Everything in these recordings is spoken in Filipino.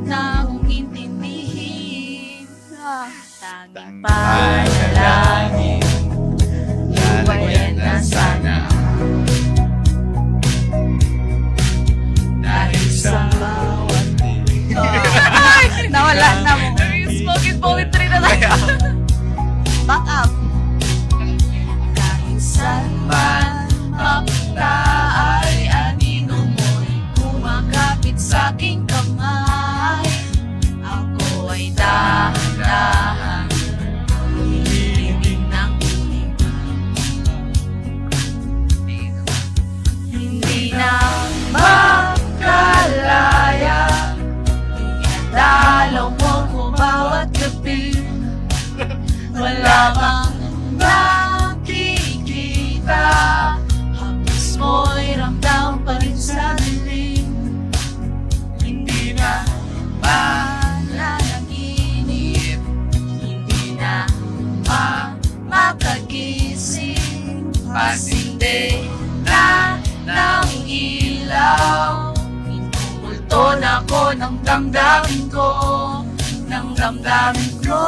Na kung intindihin tanging panalangin lumayan na sana dahil sa bawat nawala na mo spoken poetry na lang back up kahit saan man mapunta ay anino mo'y kumakapit sa aking kamay. Ako ay dahan-dahan hinihiling ng hiling. Hindi na makalaya dalaw mo ko bawat gabi. Wala bang nakikita hapos mo'y ramdam pa rin sa dilim. Hindi na mananaginip, hindi na makagising, pasinde na ng ilaw. Minumulto na ko ng damdamin ko, ng damdamin ko.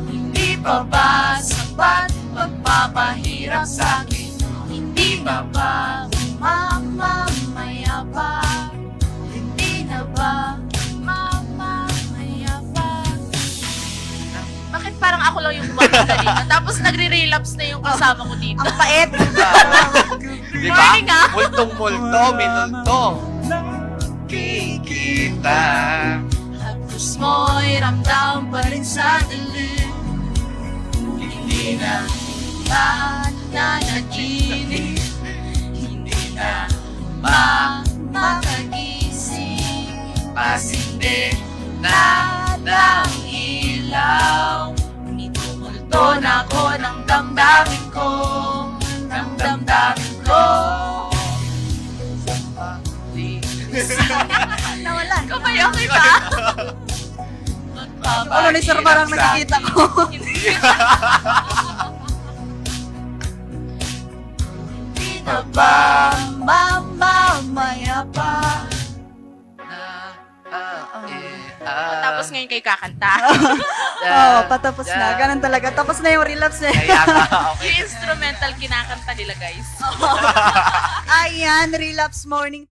Hindi pa ba sapat pagpapahirap sa'kin? Hindi pa ba mamamaya pa? Hindi na ba mamamaya pa? Bakit parang ako lang yung bumakita dito? Tapos nagre-relapse na yung kasama ko dito. Ang pait! Good morning ah! Multong-multo, minulto. Kikita. Hapos mo'y ramdam pa rin sa dilim. Hindi na nananaginip, hindi na makagising, pasinde na ng ilaw. Minumulto na ko ng damdamin ko, ng damdamin ko. Nawala. Kamay, okay ba? Ano ni Sir parang nakikita ko. Hindi na ba mamamaya pa? Tapos ngayon kayo kakanta. Oo, patapos na. Ganun talaga. Tapos na yung relapse eh. Kaya nga, okay. Yung instrumental kinakanta nila guys. Ayan, relapse morning.